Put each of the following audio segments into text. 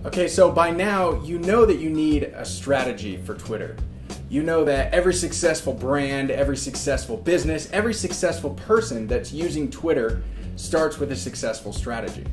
Okay, so by now, you know that you need a strategy for Twitter. You know that every successful brand, every successful business, every successful person that's using Twitter starts with a successful strategy.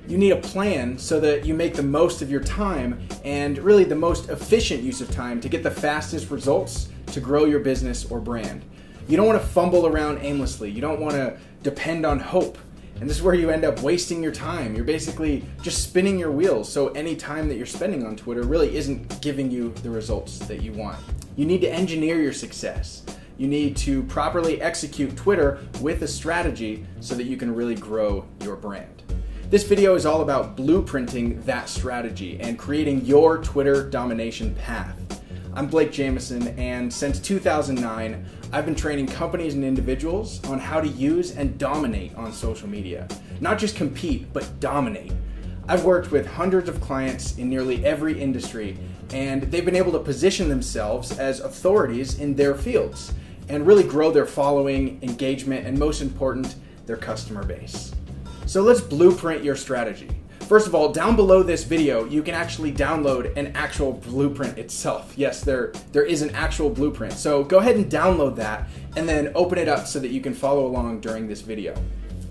You need a plan so that you make the most of your time and really the most efficient use of time to get the fastest results to grow your business or brand. You don't want to fumble around aimlessly. You don't want to depend on hope. And this is where you end up wasting your time. You're basically just spinning your wheels, so any time that you're spending on Twitter really isn't giving you the results that you want. You need to engineer your success. You need to properly execute Twitter with a strategy so that you can really grow your brand. This video is all about blueprinting that strategy and creating your Twitter domination path. I'm Blake Jamieson, and since 2009, I've been training companies and individuals on how to use and dominate on social media. Not just compete, but dominate. I've worked with hundreds of clients in nearly every industry, and they've been able to position themselves as authorities in their fields and really grow their following, engagement, and most important, their customer base. So let's blueprint your strategy. First of all, down below this video, you can actually download an actual blueprint itself. Yes, there is an actual blueprint. So go ahead and download that and then open it up so that you can follow along during this video.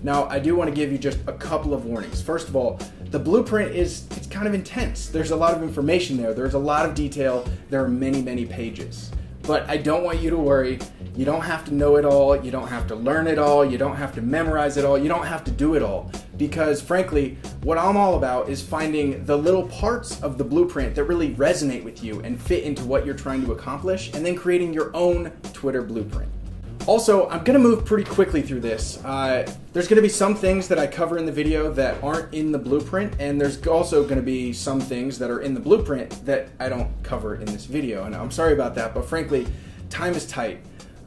Now, I do want to give you just a couple of warnings. First of all, the blueprint it's kind of intense. There's a lot of information there. There's a lot of detail. There are many, many pages. But I don't want you to worry. You don't have to know it all. You don't have to learn it all. You don't have to memorize it all. You don't have to do it all. Because frankly, what I'm all about is finding the little parts of the blueprint that really resonate with you and fit into what you're trying to accomplish, and then creating your own Twitter blueprint. Also, I'm gonna move pretty quickly through this. There's gonna be some things that I cover in the video that aren't in the blueprint, and there's also gonna be some things that are in the blueprint that I don't cover in this video. And I'm sorry about that, but frankly, time is tight.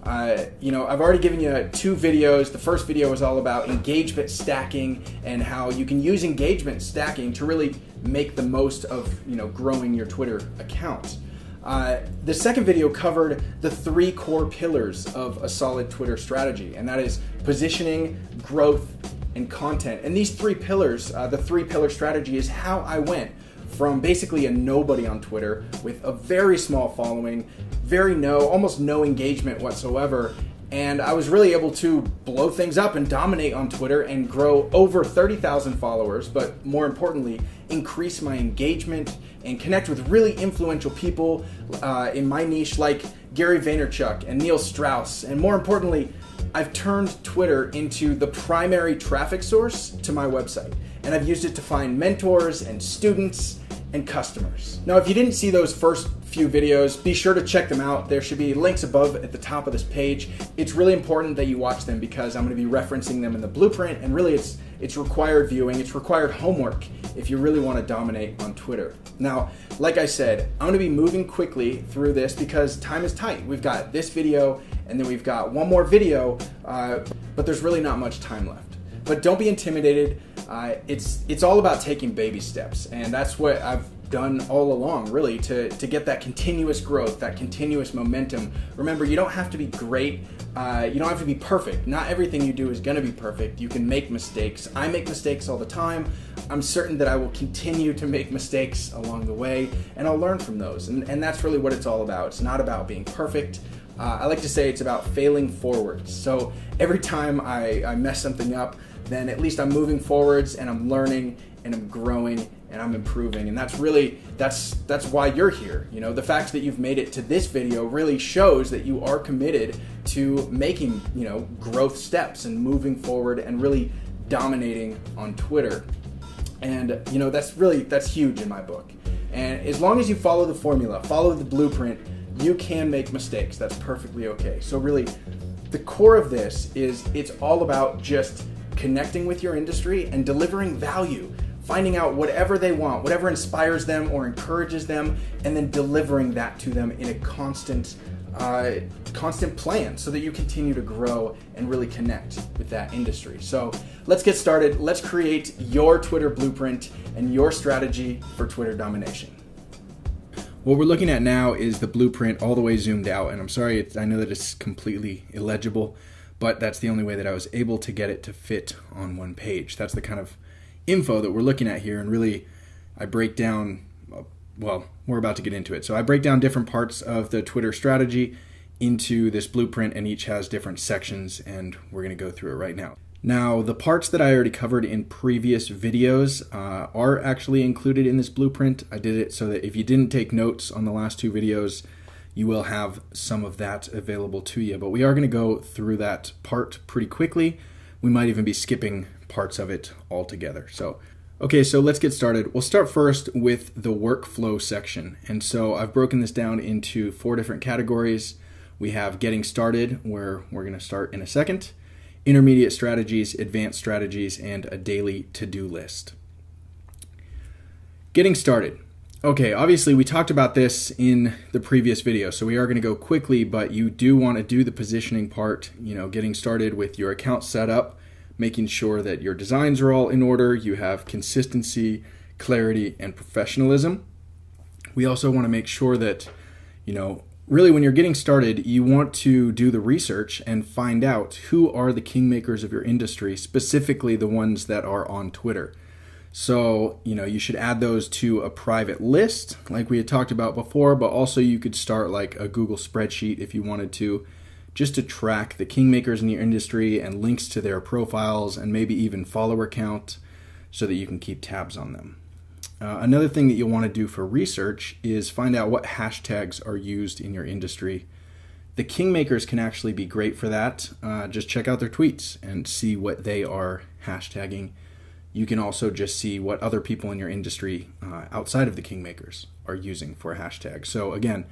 I've already given you 2 videos. The first video was all about engagement stacking and how you can use engagement stacking to really make the most of, growing your Twitter account. The second video covered the 3 core pillars of a solid Twitter strategy, and that is positioning, growth, and content. And these 3 pillars, the 3-pillar strategy, is how I went from basically a nobody on Twitter with a very small following, almost no engagement whatsoever, and I was really able to blow things up and dominate on Twitter and grow over 30,000 followers, but more importantly, increase my engagement and connect with really influential people in my niche like Gary Vaynerchuk and Neil Strauss. And more importantly, I've turned Twitter into the primary traffic source to my website, and I've used it to find mentors and students and customers. Now, if you didn't see those first few videos, be sure to check them out. There should be links above at the top of this page. It's really important that you watch them because I'm going to be referencing them in the blueprint, and really it's required viewing, it's required homework if you really want to dominate on Twitter. Now, like I said, I'm going to be moving quickly through this because time is tight. We've got this video and then we've got one more video, but there's really not much time left. But don't be intimidated. It's all about taking baby steps, and that's what I've done all along, really, to get that continuous growth, that continuous momentum. Remember, you don't have to be great. You don't have to be perfect. Not everything you do is going to be perfect. You can make mistakes. I make mistakes all the time. I'm certain that I will continue to make mistakes along the way, and I'll learn from those. And that's really what it's all about. It's not about being perfect. I like to say it's about failing forwards. So every time I mess something up, then at least I'm moving forwards and I'm learning and I'm growing and I'm improving. And that's why you're here. The fact that you've made it to this video really shows that you are committed to making, growth steps and moving forward and really dominating on Twitter. And, that's huge in my book. And as long as you follow the formula, follow the blueprint, you can make mistakes. That's perfectly okay. So really, the core of this is it's all about just connecting with your industry and delivering value, finding out whatever they want, whatever inspires them or encourages them, and then delivering that to them in a constant plan so that you continue to grow and really connect with that industry. So let's get started. Let's create your Twitter blueprint and your strategy for Twitter domination. What we're looking at now is the blueprint all the way zoomed out, and I'm sorry, I know that it's completely illegible, but that's the only way that I was able to get it to fit on one page. That's the kind of info that we're looking at here, and really I break down, well, we're about to get into it. So I break down different parts of the Twitter strategy into this blueprint, and each has different sections, and we're going to go through it right now. Now, the parts that I already covered in previous videos are actually included in this blueprint. I did it so that if you didn't take notes on the last two videos, you will have some of that available to you. But we are going to go through that part pretty quickly. We might even be skipping parts of it altogether. Okay, so let's get started. We'll start first with the workflow section. And so I've broken this down into 4 different categories. We have getting started, where we're going to start in a second, intermediate strategies, advanced strategies, and a daily to-do list. Getting started. Okay, obviously we talked about this in the previous video, so we are going to go quickly, but you do want to do the positioning part, getting started with your account set up, making sure that your designs are all in order, you have consistency, clarity, and professionalism. We also want to make sure that, really when you're getting started, you want to do the research and find out who are the kingmakers of your industry, specifically the ones that are on Twitter. So, you should add those to a private list like we had talked about before, but also you could start like a Google spreadsheet if you wanted to, just to track the kingmakers in your industry and links to their profiles and maybe even follower count so that you can keep tabs on them. Another thing that you'll want to do for research is find out what hashtags are used in your industry. The kingmakers can actually be great for that. Just check out their tweets and see what they are hashtagging. You can also just see what other people in your industry outside of the kingmakers are using for hashtags. So again,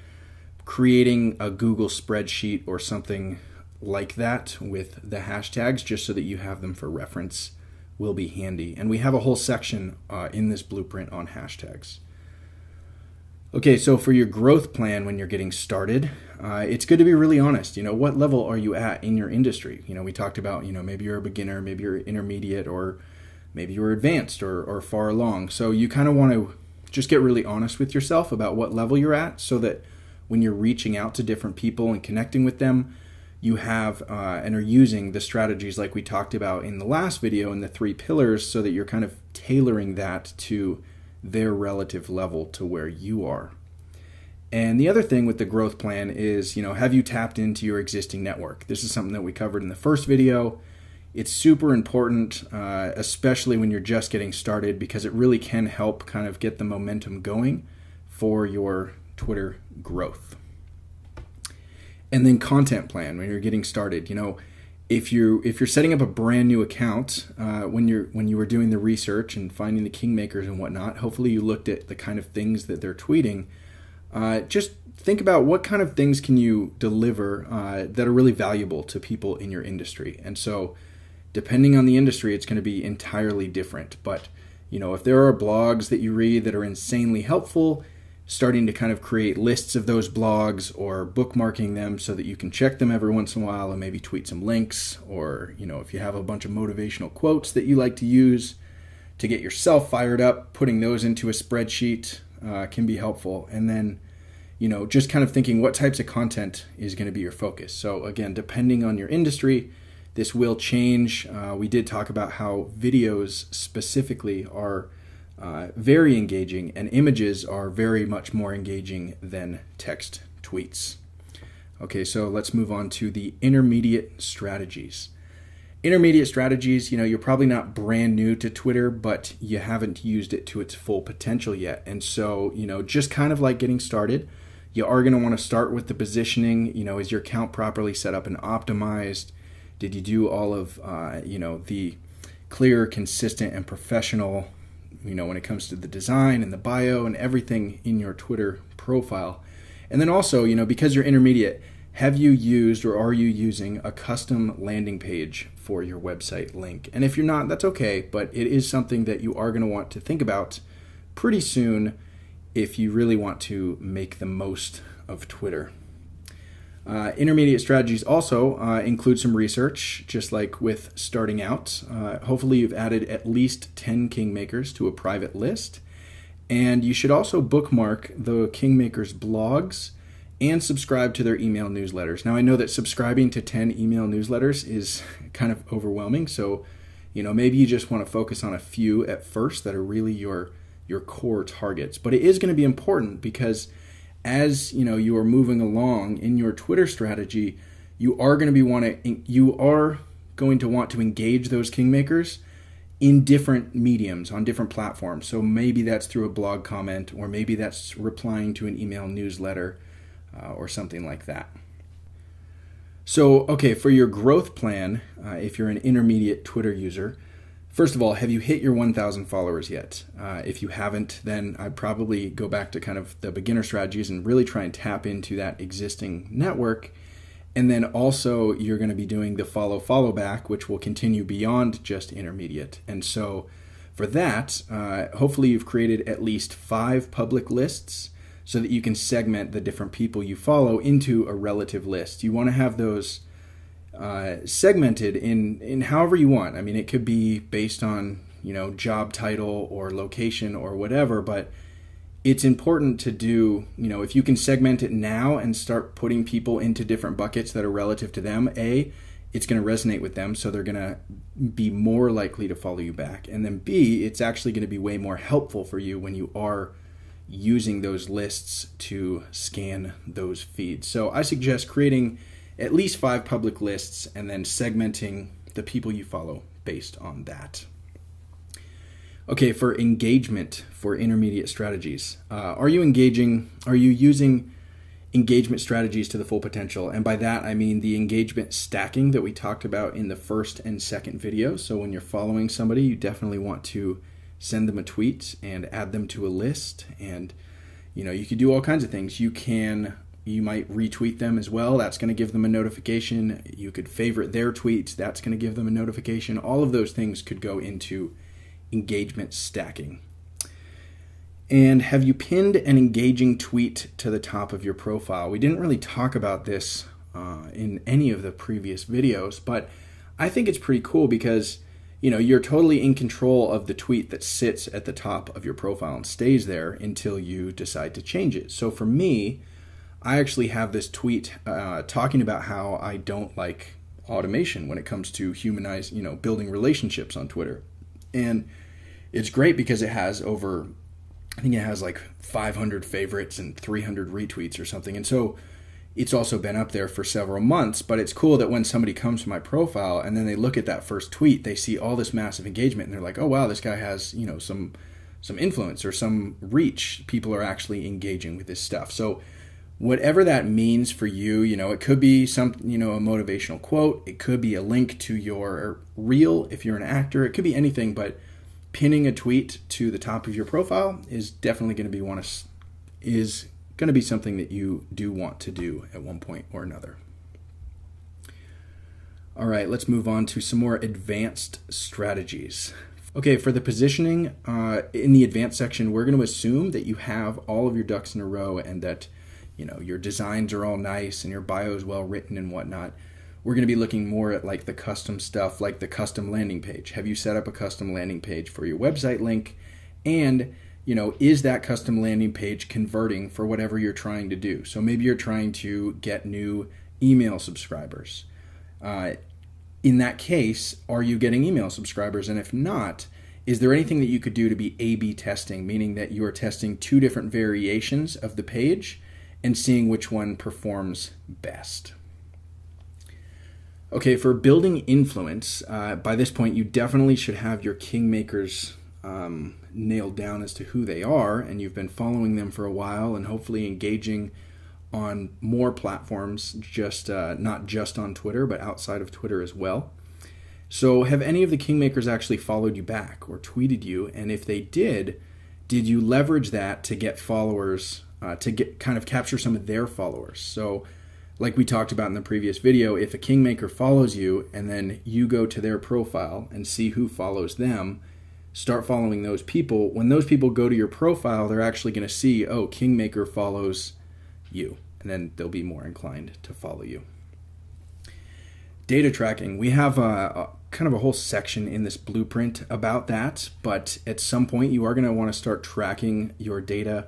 creating a Google spreadsheet or something like that with the hashtags just so that you have them for reference will be handy. And we have a whole section in this blueprint on hashtags. Okay, so for your growth plan when you're getting started, it's good to be really honest. What level are you at in your industry? We talked about, maybe you're a beginner, maybe you're intermediate, or maybe you're advanced or far along. So you kind of want to just get really honest with yourself about what level you're at so that when you're reaching out to different people and connecting with them, you have and are using the strategies like we talked about in the last video in the 3 pillars so that you're kind of tailoring that to their relative level to where you are. And the other thing with the growth plan is, have you tapped into your existing network? This is something that we covered in the first video. It's super important, especially when you're just getting started, because it really can help kind of get the momentum going for your Twitter growth. And then content plan when you're getting started. If you're setting up a brand new account, when you were doing the research and finding the kingmakers and whatnot, hopefully you looked at the kind of things that they're tweeting. Just think about what kind of things can you deliver that are really valuable to people in your industry. And so depending on the industry, it's going to be entirely different. But, if there are blogs that you read that are insanely helpful, starting to kind of create lists of those blogs or bookmarking them so that you can check them every once in a while and maybe tweet some links, or, if you have a bunch of motivational quotes that you like to use to get yourself fired up, putting those into a spreadsheet can be helpful. And then, just kind of thinking what types of content is going to be your focus. So again, depending on your industry, this will change. We did talk about how videos specifically are very engaging and images are very much more engaging than text tweets. Okay, so let's move on to the intermediate strategies. Intermediate strategies, you're probably not brand new to Twitter, but you haven't used it to its full potential yet. And so, just kind of like getting started, you are going to want to start with the positioning. Is your account properly set up and optimized? Did you do all of, the clear, consistent, and professional, when it comes to the design and the bio and everything in your Twitter profile? And then also, because you're intermediate, have you used or are you using a custom landing page for your website link? And if you're not, that's okay, but it is something that you are going to want to think about pretty soon if you really want to make the most of Twitter. Intermediate strategies also include some research, just like with starting out. Hopefully you've added at least 10 kingmakers to a private list. And you should also bookmark the kingmakers' blogs and subscribe to their email newsletters. Now, I know that subscribing to 10 email newsletters is kind of overwhelming, so maybe you just want to focus on a few at first that are really your your core targets. But it is going to be important because as you are moving along in your Twitter strategy, you are going to want to engage those kingmakers in different mediums, on different platforms. So maybe that's through a blog comment, or maybe that's replying to an email newsletter, or something like that. So, okay, for your growth plan, if you're an intermediate Twitter user, first of all, have you hit your 1,000 followers yet? If you haven't, then I'd probably go back to kind of the beginner strategies and really try and tap into that existing network. And then also you're going to be doing the follow back, which will continue beyond just intermediate. And so for that, hopefully you've created at least 5 public lists so that you can segment the different people you follow into a relative list. You want to have those segmented in however you want. I mean, it could be based on, job title or location or whatever, but it's important to do, if you can segment it now and start putting people into different buckets that are relative to them, it's going to resonate with them, so they're going to be more likely to follow you back. And then B, it's actually going to be way more helpful for you when you are using those lists to scan those feeds. So I suggest creating at least 5 public lists and then segmenting the people you follow based on that. Okay, for engagement for intermediate strategies, are you using engagement strategies to the full potential? And by that, I mean the engagement stacking that we talked about in the first and second video. So when you're following somebody, you definitely want to send them a tweet and add them to a list. And, you could do all kinds of things. You might retweet them as well. That's going to give them a notification. You could favorite their tweets. That's going to give them a notification. All of those things could go into engagement stacking. And have you pinned an engaging tweet to the top of your profile? We didn't really talk about this in any of the previous videos, but I think it's pretty cool because you're totally in control of the tweet that sits at the top of your profile and stays there until you decide to change it. So for me, I actually have this tweet talking about how I don't like automation when it comes to building relationships on Twitter. And it's great because it has like 500 favorites and 300 retweets or something. And so it's also been up there for several months, but it's cool that when somebody comes to my profile and then they look at that first tweet, they see all this massive engagement and they're like, oh wow, this guy has, some influence or some reach. People are actually engaging with this stuff. So whatever that means for you, it could be a motivational quote. It could be a link to your reel if you're an actor. It could be anything, but pinning a tweet to the top of your profile is definitely going to be something that you do want to do at one point or another. All right, let's move on to some more advanced strategies. Okay, for the positioning in the advanced section, we're going to assume that you have all of your ducks in a row and that your designs are all nice and your bio is well written and whatnot. We're going to be looking more at like the custom stuff, like the custom landing page. Have you set up a custom landing page for your website link? And, is that custom landing page converting for whatever you're trying to do? So maybe you're trying to get new email subscribers. In that case, are you getting email subscribers? And if not, is there anything that you could do to be A/B testing, meaning that you are testing 2 different variations of the page and seeing which one performs best? Okay, for building influence, by this point you definitely should have your kingmakers nailed down as to who they are, and you've been following them for a while and hopefully engaging on more platforms, not just on Twitter, but outside of Twitter as well. So have any of the kingmakers actually followed you back or tweeted you? And if they did you leverage that to get followers, to kind of capture some of their followers? So like we talked about in the previous video, if a kingmaker follows you and then you go to their profile and see who follows them, start following those people. When those people go to your profile, they're actually going to see, oh, kingmaker follows you, and then they'll be more inclined to follow you. Data tracking. We have kind of a whole section in this blueprint about that, but at some point you are going to want to start tracking your data,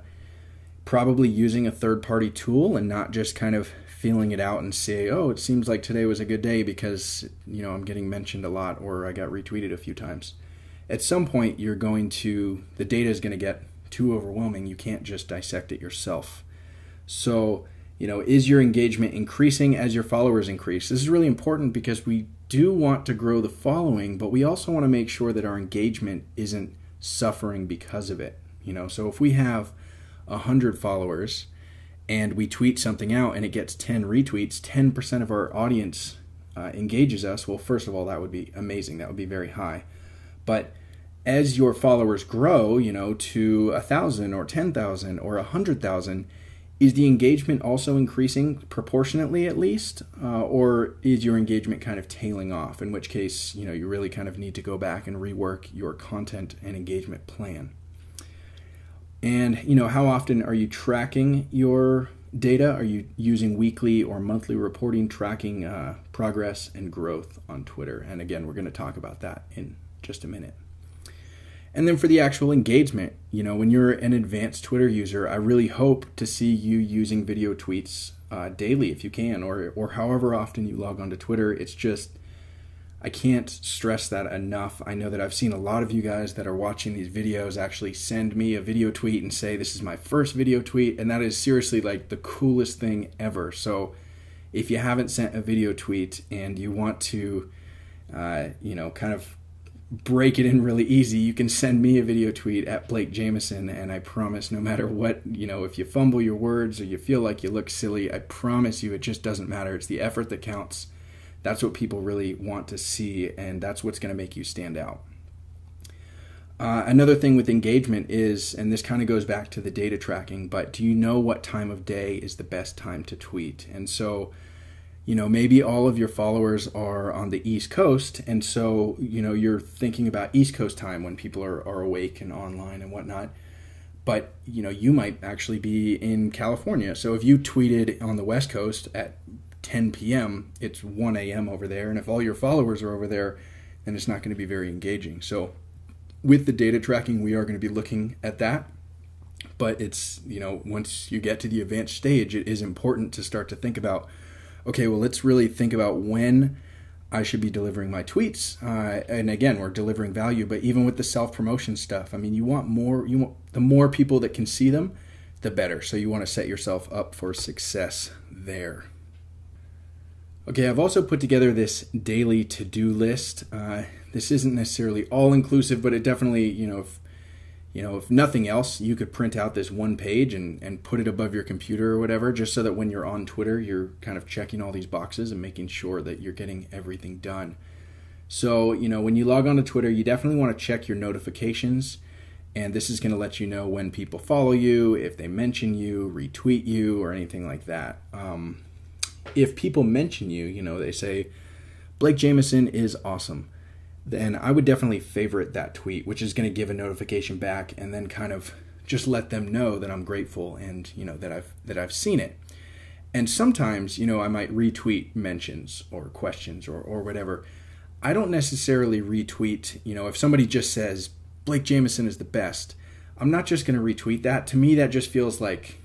probably using a third-party tool and not just kind of feeling it out and say, oh, it seems like today was a good day because I'm getting mentioned a lot or I got retweeted a few times. At some point the data is going to get too overwhelming, you can't just dissect it yourself. So, is your engagement increasing as your followers increase? This is really important because we do want to grow the following, but we also want to make sure that our engagement isn't suffering because of it. So if we have 100 followers and we tweet something out and it gets 10 retweets, 10% of our audience engages us, well, first of all, that would be amazing. That would be very high. But as your followers grow, to 1,000 or 10,000 or 100,000, is the engagement also increasing proportionately at least? Or is your engagement kind of tailing off? In which case, you really kind of need to go back and rework your content and engagement plan. And, how often are you tracking your data? Are you using weekly or monthly reporting, tracking progress and growth on Twitter? And again, we're going to talk about that in just a minute. And then for the actual engagement, when you're an advanced Twitter user, I really hope to see you using video tweets daily if you can, or however often you log onto Twitter. It's just, I can't stress that enough. I know that I've seen a lot of you guys that are watching these videos actually send me a video tweet and say, this is my first video tweet, and that is seriously like the coolest thing ever. So if you haven't sent a video tweet and you want to, kind of break it in really easy, you can send me a video tweet at Blake Jamieson, and I promise no matter what, if you fumble your words or you feel like you look silly, I promise you it just doesn't matter. It's the effort that counts. That's what people really want to see, and that's what's going to make you stand out. Another thing with engagement is, and this kind of goes back to the data tracking, but do you know what time of day is the best time to tweet? And so, maybe all of your followers are on the East Coast, and so, you're thinking about East Coast time when people are awake and online and whatnot. But, you might actually be in California. So if you tweeted on the West Coast at 10 p.m., it's 1 a.m. over there, and if all your followers are over there, then it's not going to be very engaging. So with the data tracking, we are going to be looking at that. But it's, once you get to the advanced stage, it is important to start to think about, okay, well, let's really think about when I should be delivering my tweets. And again, we're delivering value, but even with the self-promotion stuff, you want the more people that can see them, the better. So you want to set yourself up for success there. Okay, I've also put together this daily to-do list. This isn't necessarily all-inclusive, but it definitely, if nothing else, you could print out this one page and put it above your computer or whatever, just so that when you're on Twitter, you're kind of checking all these boxes and making sure that you're getting everything done. So, when you log on to Twitter, you definitely want to check your notifications, and this is going to let you know when people follow you, if they mention you, retweet you, or anything like that. If people mention you, they say, Blake Jamieson is awesome, then I would definitely favorite that tweet, which is going to give a notification back and then kind of just let them know that I'm grateful and, that I've seen it. And sometimes, I might retweet mentions or questions or whatever. I don't necessarily retweet, if somebody just says, Blake Jamieson is the best, I'm not just going to retweet that. To me, that just feels like,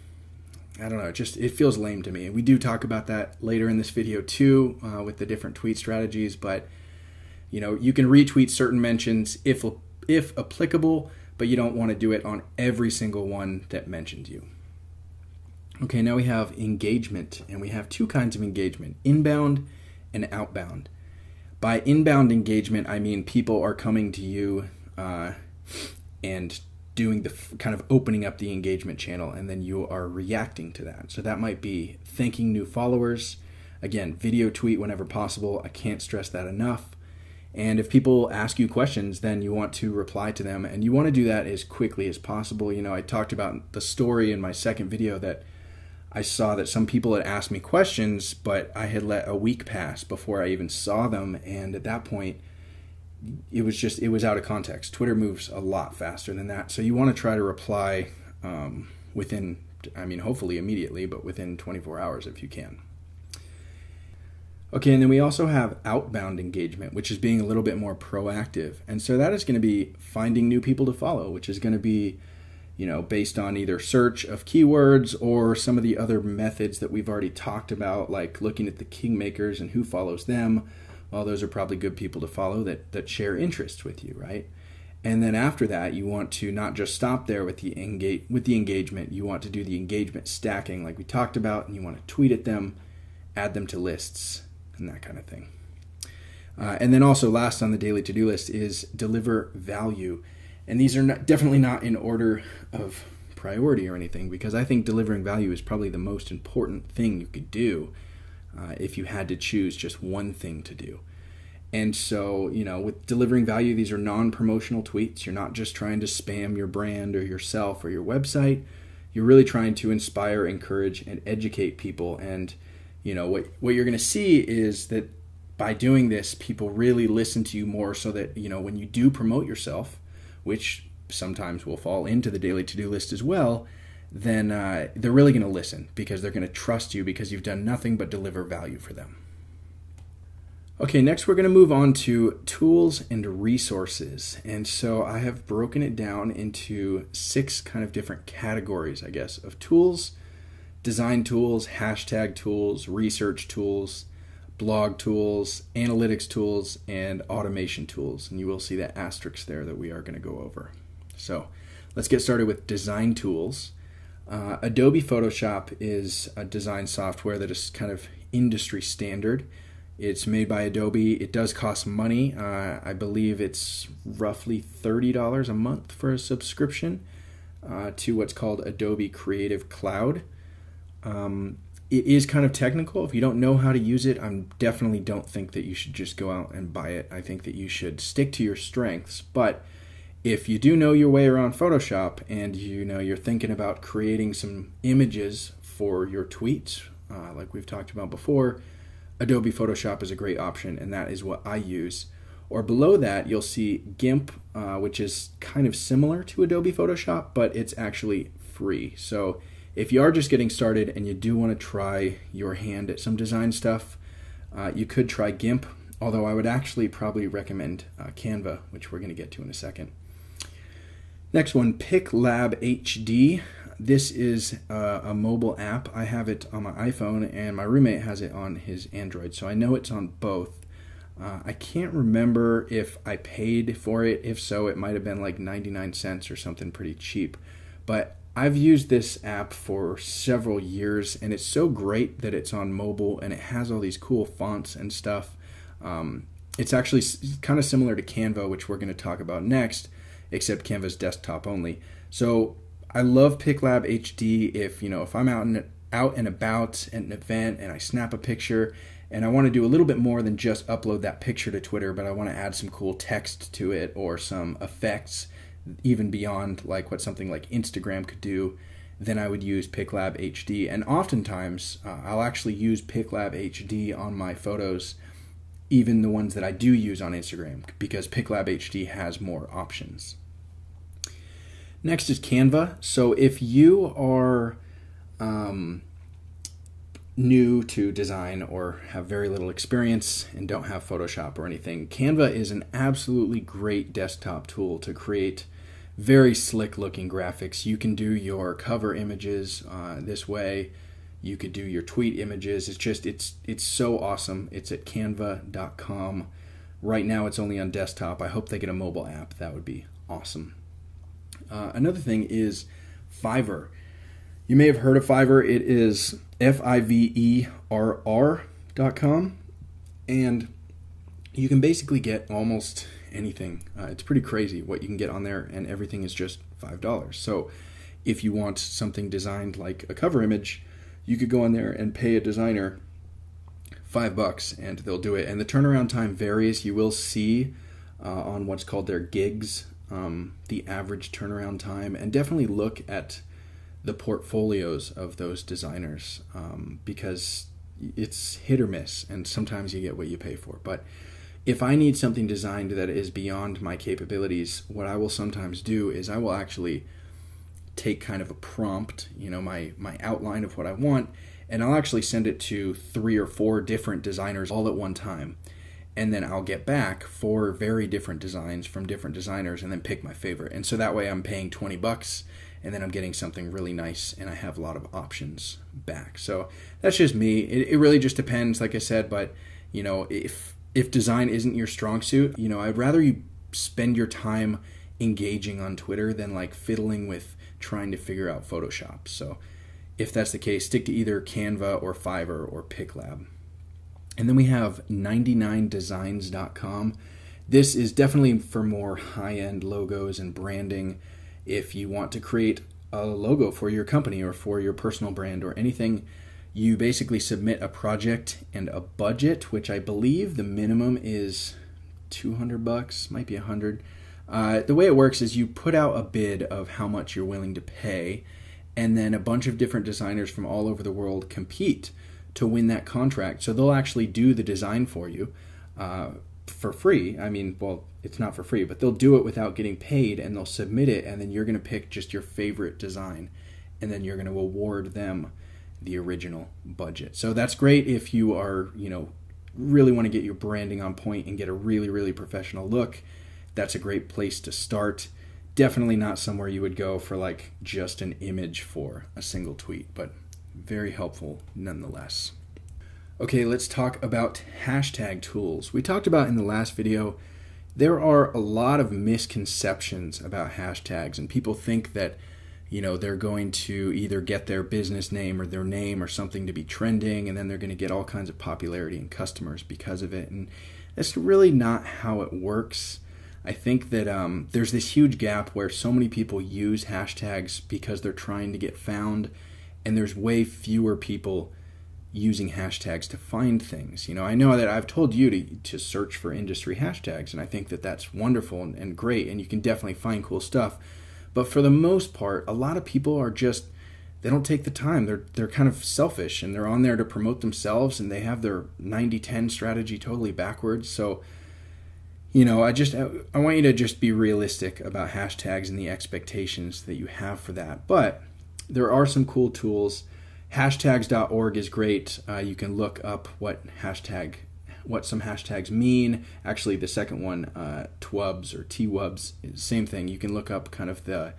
I don't know, it feels lame to me. And we do talk about that later in this video too, with the different tweet strategies. But, you can retweet certain mentions if applicable, but you don't want to do it on every single one that mentions you. Okay, now we have engagement, and we have two kinds of engagement, inbound and outbound. By inbound engagement, I mean people are coming to you and doing the kind of opening up the engagement channel, and then you are reacting to that. So that might be thanking new followers. Again, video tweet whenever possible. I can't stress that enough. And if people ask you questions, then you want to reply to them, and you want to do that as quickly as possible. I talked about the story in my second video that I saw that some people had asked me questions, but I had let a week pass before I even saw them, and at that point, it was out of context. Twitter moves a lot faster than that. So you want to try to reply within, hopefully immediately, but within 24 hours if you can. Okay, and then we also have outbound engagement, which is being a little bit more proactive. And so that is going to be finding new people to follow, which is going to be, based on either search of keywords or some of the other methods that we've already talked about, like looking at the kingmakers and who follows them. Well, those are probably good people to follow that share interests with you, right? And then after that, you want to not just stop there with the engagement. You want to do the engagement stacking like we talked about, and you want to tweet at them, add them to lists, and that kind of thing. And then also last on the daily to-do list is deliver value. And these are definitely not in order of priority or anything, because I think delivering value is probably the most important thing you could do if you had to choose just one thing to do. And so, with delivering value, these are non-promotional tweets. You're not just trying to spam your brand or yourself or your website. You're really trying to inspire, encourage, and educate people. And, what you're going to see is that by doing this, people really listen to you more, so that, when you do promote yourself, which sometimes will fall into the daily to-do list as well, then they're really going to listen, because they're going to trust you because you've done nothing but deliver value for them. Okay, next we're going to move on to tools and resources. And so I have broken it down into 6 kind of different categories, I guess, of tools: design tools, hashtag tools, research tools, blog tools, analytics tools, and automation tools. And you will see that asterisk there that we are going to go over. So let's get started with design tools. Adobe Photoshop is a design software that is kind of industry standard. It's made by Adobe. It does cost money. I believe it's roughly $30 a month for a subscription to what's called Adobe Creative Cloud. It is kind of technical. If you don't know how to use it, I definitely don't think that you should just go out and buy it. I think that you should stick to your strengths. But if you do know your way around Photoshop, and you're thinking about creating some images for your tweets, like we've talked about before, Adobe Photoshop is a great option, and that is what I use. Or below that, you'll see GIMP, which is kind of similar to Adobe Photoshop, but it's actually free. So if you are just getting started and you do want to try your hand at some design stuff, you could try GIMP, although I would actually probably recommend Canva, which we're going to get to in a second. Next one, PicLab HD. This is a mobile app. I have it on my iPhone, and my roommate has it on his Android, so I know it's on both. I can't remember if I paid for it. If so, it might have been like 99 cents or something pretty cheap. But I've used this app for several years, and it's so great that it's on mobile, and it has all these cool fonts and stuff. It's actually kind of similar to Canva, which we're going to talk about next, except Canva's desktop only. So I love PicLab HD if I'm out and about at an event and I snap a picture and I want to do a little bit more than just upload that picture to Twitter, but I want to add some cool text to it or some effects even beyond like what something like Instagram could do, then I would use PicLab HD. And oftentimes I'll actually use PicLab HD on my photos, even the ones that I do use on Instagram, because PicLab HD has more options. Next is Canva. So if you are new to design or have very little experience and don't have Photoshop or anything, Canva is an absolutely great desktop tool to create very slick looking graphics. You can do your cover images this way. You could do your tweet images. It's so awesome. It's at canva.com. Right now it's only on desktop. I hope they get a mobile app. That would be awesome. Another thing is Fiverr. You may have heard of Fiverr. It is Fiverr.com, and you can basically get almost anything. It's pretty crazy what you can get on there, and everything is just $5. So if you want something designed like a cover image, you could go on there and pay a designer $5 and they'll do it. And the turnaround time varies. You will see on what's called their gigs the average turnaround time, and definitely look at the portfolios of those designers because it's hit or miss, and sometimes you get what you pay for. But if I need something designed that is beyond my capabilities, what I will sometimes do is I will actually take kind of a prompt, my outline of what I want, and I'll actually send it to 3 or 4 different designers all at one time. And then I'll get back 4 very different designs from different designers and then pick my favorite. And so that way I'm paying $20 and then I'm getting something really nice and I have a lot of options back. So that's just me. It really just depends, like I said, but if design isn't your strong suit, I'd rather you spend your time engaging on Twitter than like fiddling with trying to figure out Photoshop. So if that's the case, stick to either Canva or Fiverr or PicLab. And then we have 99designs.com. This is definitely for more high-end logos and branding. If you want to create a logo for your company or for your personal brand or anything, you basically submit a project and a budget, which I believe the minimum is $200, might be $100. The way it works is you put out a bid of how much you're willing to pay, and then a bunch of different designers from all over the world compete to win that contract. So they'll actually do the design for you for free. I mean, well, it's not for free, but they'll do it without getting paid, and they'll submit it, and then you're going to pick just your favorite design, and then you're going to award them the original budget. So that's great if you are, really want to get your branding on point and get a really, really professional look. That's a great place to start. Definitely not somewhere you would go for like just an image for a single tweet, but very helpful nonetheless. Okay, let's talk about hashtag tools. We talked about in the last video, there are a lot of misconceptions about hashtags, and people think that they're going to either get their business name or their name or something to be trending, and then they're going to get all kinds of popularity and customers because of it. And that's really not how it works. I think that there's this huge gap where so many people use hashtags because they're trying to get found, and there's way fewer people using hashtags to find things. I know that I've told you to search for industry hashtags, and I think that that's wonderful and great, and you can definitely find cool stuff. But for the most part, a lot of people are they don't take the time. They're kind of selfish, and they're on there to promote themselves, and they have their 90-10 strategy totally backwards. So, I want you to just be realistic about hashtags and the expectations that you have for that. But there are some cool tools. Hashtags.org is great. You can look up what some hashtags mean. Actually, the second one, TWUBs or TWUBs, is the same thing. You can look up kind of the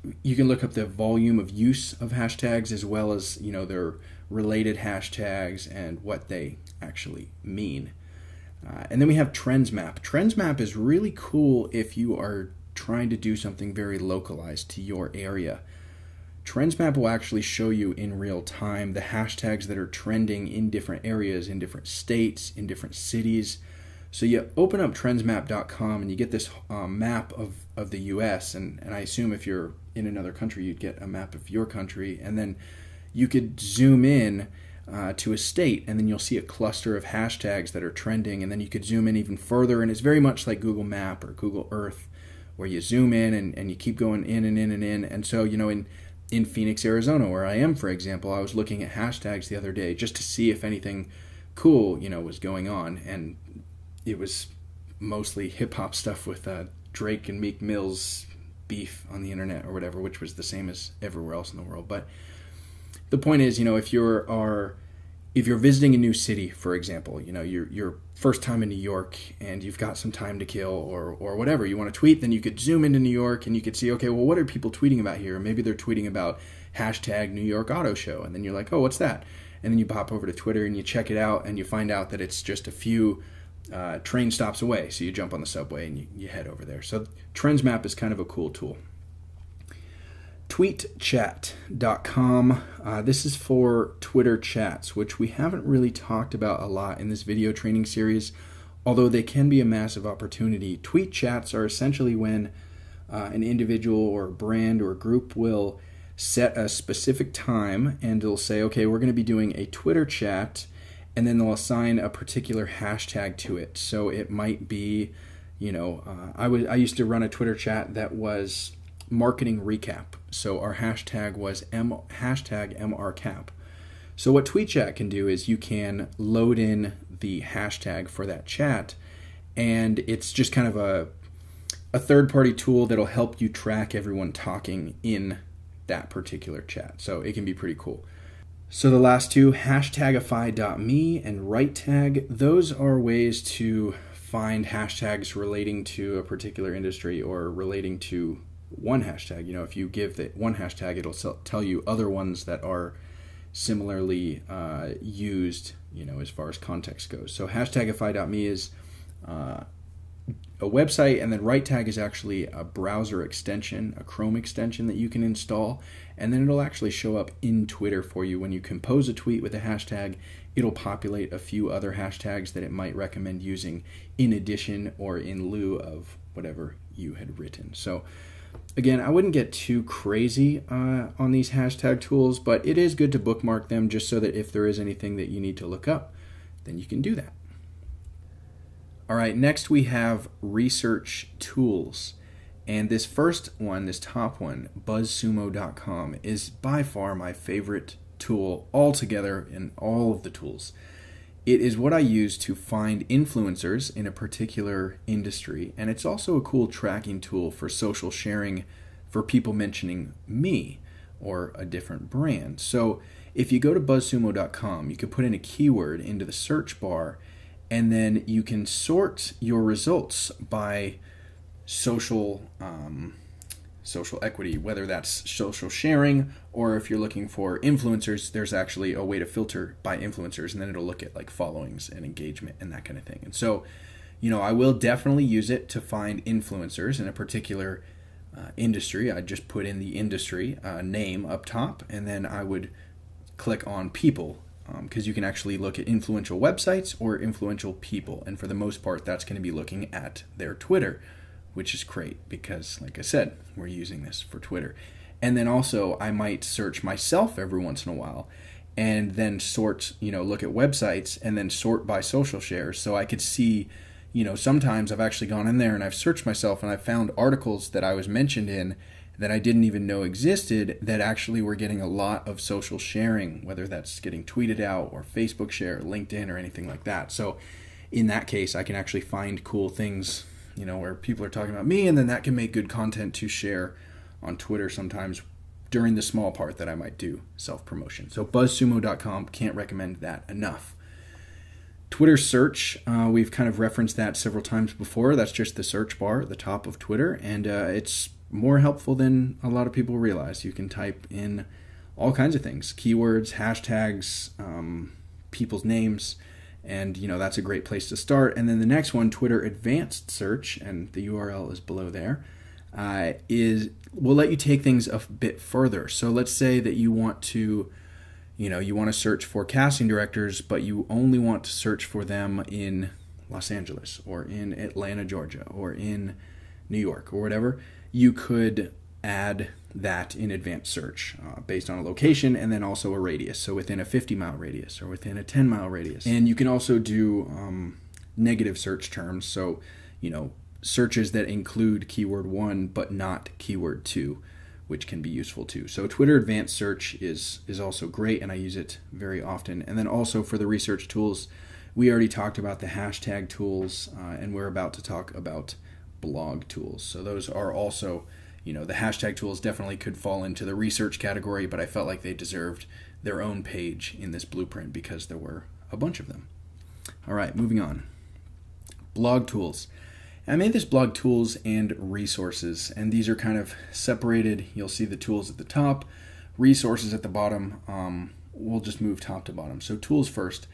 volume of use of hashtags, as well as their related hashtags and what they actually mean. And then we have TrendsMap. TrendsMap is really cool if you are trying to do something very localized to your area. TrendsMap will actually show you in real time the hashtags that are trending in different areas, in different states, in different cities. So you open up trendsmap.com and you get this map of the US, and I assume if you're in another country, you'd get a map of your country, and then you could zoom in to a state, and then you'll see a cluster of hashtags that are trending, and then you could zoom in even further, and it's very much like Google Map or Google Earth, where you zoom in and you keep going in and in and in. And so, in Phoenix, Arizona, where I am, for example, I was looking at hashtags the other day just to see if anything cool, was going on, and it was mostly hip-hop stuff with Drake and Meek Mill's beef on the internet or whatever, which was the same as everywhere else in the world. But the point is, if you're visiting a new city, for example, your first time in New York and you've got some time to kill or whatever, you want to tweet, then you could zoom into New York and you could see, okay, well, what are people tweeting about here? Maybe they're tweeting about hashtag New York Auto Show, and then you're like, oh, what's that? And then you pop over to Twitter and you check it out, and you find out that it's just a few train stops away. So you jump on the subway and you head over there. So TrendsMap is kind of a cool tool. Tweetchat.com. This is for Twitter chats, which we haven't really talked about a lot in this video training series, although they can be a massive opportunity. Tweet chats are essentially when an individual or brand or group will set a specific time, and they'll say, okay, we're going to be doing a Twitter chat, and then they'll assign a particular hashtag to it. So it might be, I used to run a Twitter chat that was marketing recap. So our hashtag was hashtag MRCap. So what TweetChat can do is you can load in the hashtag for that chat, and it's just kind of a third-party tool that'll help you track everyone talking in that particular chat. So it can be pretty cool. So the last two, hashtagify.me and RightTag, those are ways to find hashtags relating to a particular industry or relating to one hashtag. If you give that one hashtag, it'll tell you other ones that are similarly used, as far as context goes. So hashtagify.me is a a website, and then right tag is actually a browser extension, a Chrome extension that you can install, and then it'll actually show up in Twitter for you. When you compose a tweet with a hashtag, it'll populate a few other hashtags that it might recommend using in addition or in lieu of whatever you had written. So again, I wouldn't get too crazy on these hashtag tools, but it is good to bookmark them just so that if there is anything that you need to look up, then you can do that. All right, next we have research tools. And this first one, this top one, buzzsumo.com, is by far my favorite tool altogether in all of the tools. It is what I use to find influencers in a particular industry, and it's also a cool tracking tool for social sharing for people mentioning me or a different brand. So if you go to buzzsumo.com, you can put in a keyword into the search bar, and then you can sort your results by social equity, whether that's social sharing, or if you're looking for influencers, there's actually a way to filter by influencers, and then it'll look at like followings and engagement and that kind of thing. And so, I will definitely use it to find influencers in a particular industry. I just put in the industry name up top, and then I would click on people, because you can actually look at influential websites or influential people, and for the most part, that's going to be looking at their Twitter, which is great because, like I said, we're using this for Twitter. And then also I might search myself every once in a while and then sort, look at websites and then sort by social shares. So I could see, sometimes I've actually gone in there and I've searched myself and I've found articles that I was mentioned in that I didn't even know existed that actually were getting a lot of social sharing, whether that's getting tweeted out or Facebook share, LinkedIn, or anything like that. So in that case, I can actually find cool things where people are talking about me, and then that can make good content to share on Twitter sometimes during the small part that I might do self-promotion. So buzzsumo.com, can't recommend that enough. Twitter search, we've kind of referenced that several times before. That's just the search bar at the top of Twitter, and it's more helpful than a lot of people realize. You can type in all kinds of things, keywords, hashtags, people's names, and that's a great place to start. And then the next one, Twitter Advanced Search, and the URL is below there, will let you take things a bit further. So let's say that you want to, you want to search for casting directors, but you only want to search for them in Los Angeles or in Atlanta, Georgia, or in New York or whatever. You could add that in advanced search based on a location and then also a radius, so within a 50-mile radius or within a 10-mile radius. And you can also do negative search terms, so searches that include keyword 1 but not keyword 2, which can be useful too. So Twitter Advanced Search is also great, and I use it very often. And then also for the research tools, we already talked about the hashtag tools, and we're about to talk about blog tools. So those are also, the hashtag tools definitely could fall into the research category, but I felt like they deserved their own page in this blueprint because there were a bunch of them. All right, moving on. Blog tools. I made this blog tools and resources, and these are kind of separated. You'll see the tools at the top, resources at the bottom. We'll just move top to bottom. So tools first.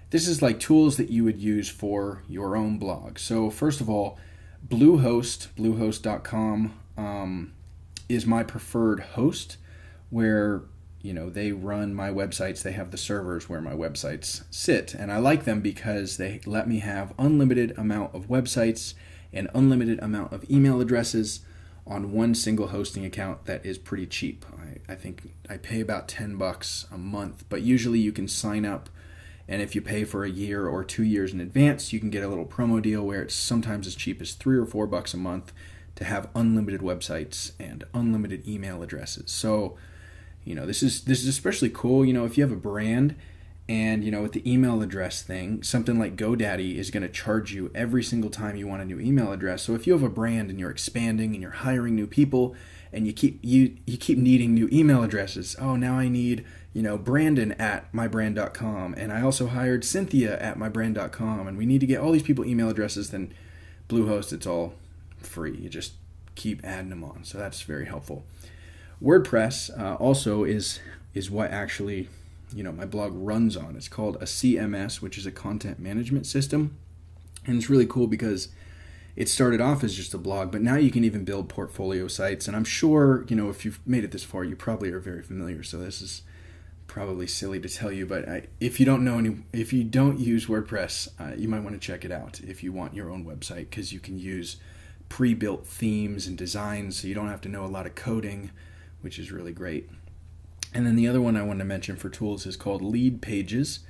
This is like tools that you would use for your own blog. So first of all, Bluehost, bluehost.com is my preferred host, where they run my websites. They have the servers where my websites sit, and I like them because they let me have unlimited amount of websites and unlimited amount of email addresses on one single hosting account that is pretty cheap. I think I pay about $10 a month, but usually you can sign up, and if you pay for a year or 2 years in advance, you can get a little promo deal where it's sometimes as cheap as $3 or $4 a month to have unlimited websites and unlimited email addresses. So, this is especially cool, if you have a brand and, with the email address thing, something like GoDaddy is going to charge you every single time you want a new email address. So if you have a brand and you're expanding and you're hiring new people and you keep needing new email addresses, now I need, Brandon at mybrand.com, and I also hired Cynthia at mybrand.com, and we need to get all these people email addresses, then Bluehost, it's all free. You just keep adding them on. So that's very helpful. WordPress also is what actually, my blog runs on. It's called a CMS, which is a content management system. And it's really cool because it started off as just a blog, but now you can even build portfolio sites. And I'm sure, if you've made it this far, you probably are very familiar. So this is probably silly to tell you, but if you don't use WordPress, you might want to check it out if you want your own website, because you can use pre-built themes and designs, so you don't have to know a lot of coding, which is really great. And then the other one I wanted to mention for tools is called Lead Pages.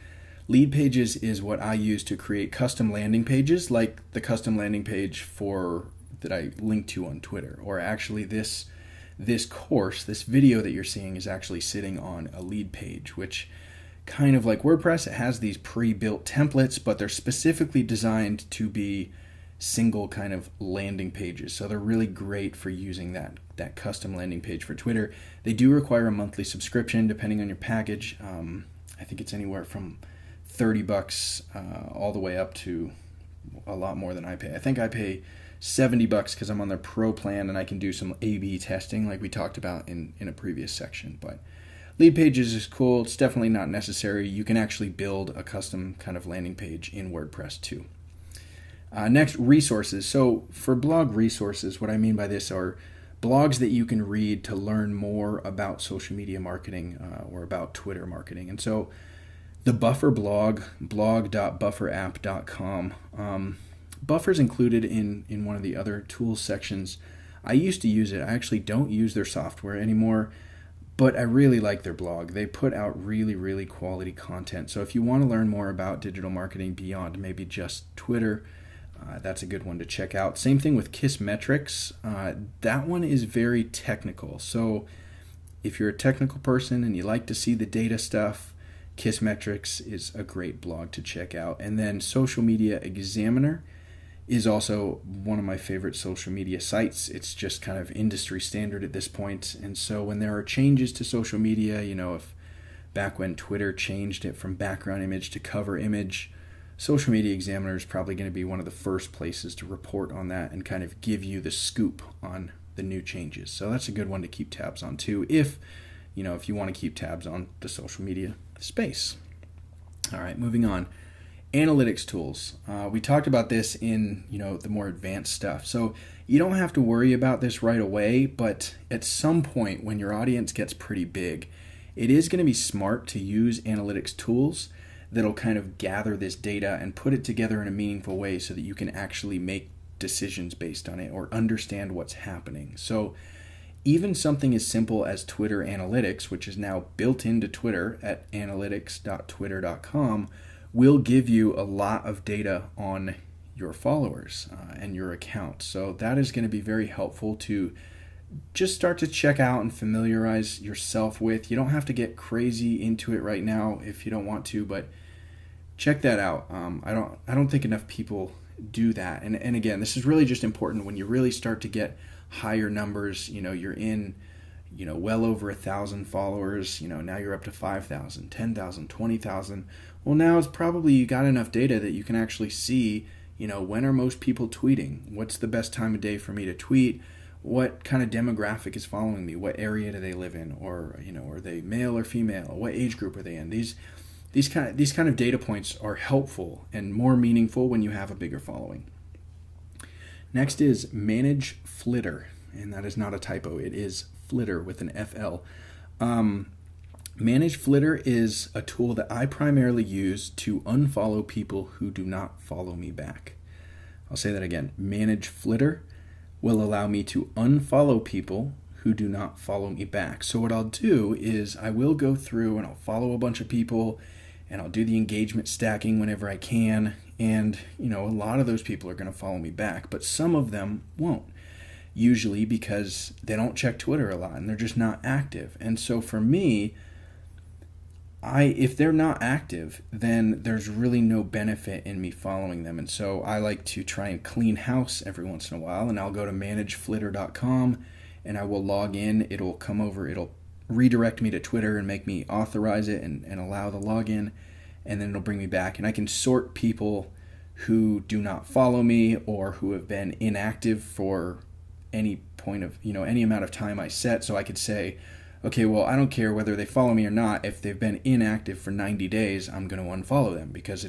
Lead Pages is what I use to create custom landing pages, like the custom landing page that I linked to on Twitter. Or actually this course, this video that you're seeing is actually sitting on a lead page, which kind of like WordPress, it has these pre-built templates, but they're specifically designed to be single kind of landing pages. So they're really great for using that custom landing page for Twitter. They do require a monthly subscription depending on your package. I think it's anywhere from $30 all the way up to a lot more than I pay. I think I pay $70 because I'm on their pro plan and I can do some A/B testing like we talked about in a previous section. But Lead Pages is cool. It's definitely not necessary. You can actually build a custom kind of landing page in WordPress too. Next, resources. So for blog resources, what I mean by this are blogs that you can read to learn more about social media marketing or about Twitter marketing. And so the Buffer blog, blog.bufferapp.com. Buffer's included in one of the other tools sections. I used to use it. I actually don't use their software anymore, but I really like their blog. They put out really, really quality content. So if you want to learn more about digital marketing beyond maybe just Twitter, that's a good one to check out. Same thing with Kissmetrics. That one is very technical. So if you're a technical person and you like to see the data stuff, Kissmetrics is a great blog to check out. And then Social Media Examiner is also one of my favorite social media sites. It's just kind of industry standard at this point. And so when there are changes to social media, if back when Twitter changed it from background image to cover image, Social Media Examiner is probably going to be one of the first places to report on that and kind of give you the scoop on the new changes. So that's a good one to keep tabs on too, if you want to keep tabs on the social media space. All right, moving on. Analytics tools. We talked about this in the more advanced stuff. So you don't have to worry about this right away, but at some point when your audience gets pretty big, it is going to be smart to use analytics tools that'll kind of gather this data and put it together in a meaningful way so that you can actually make decisions based on it or understand what's happening. So even something as simple as Twitter Analytics, which is now built into Twitter at analytics.twitter.com, will give you a lot of data on your followers and your account. So that is going to be very helpful to just start to check out and familiarize yourself with. You don't have to get crazy into it right now if you don't want to, but check that out. I don't think enough people do that. And again, this is really just important when you really start to get higher numbers. You're in well over 1,000 followers. Now you're up to 5,000, 10,000, 20,000. Well, now it's probably you got enough data that you can actually see, when are most people tweeting? What's the best time of day for me to tweet? What kind of demographic is following me? What area do they live in? Or, are they male or female? What age group are they in? These kind of data points are helpful and more meaningful when you have a bigger following. Next is Manage Flitter, and that is not a typo. It is Flitter with an FL. Manage Flitter is a tool that I primarily use to unfollow people who do not follow me back. I'll say that again. Manage Flitter will allow me to unfollow people who do not follow me back. So what I'll do is I will go through and I'll follow a bunch of people and I'll do the engagement stacking whenever I can. And, a lot of those people are going to follow me back, but some of them won't. Usually because they don't check Twitter a lot and they're just not active. And so for me, if they're not active, then there's really no benefit in me following them. And so I like to try and clean house every once in a while, and I'll go to manageflitter.com and I will log in. It'll come over, it'll redirect me to Twitter and make me authorize it and allow the login, and then it'll bring me back. And I can sort people who do not follow me or who have been inactive for any point of, any amount of time I set. So I could say, okay, well, I don't care whether they follow me or not. If they've been inactive for 90 days, I'm going to unfollow them because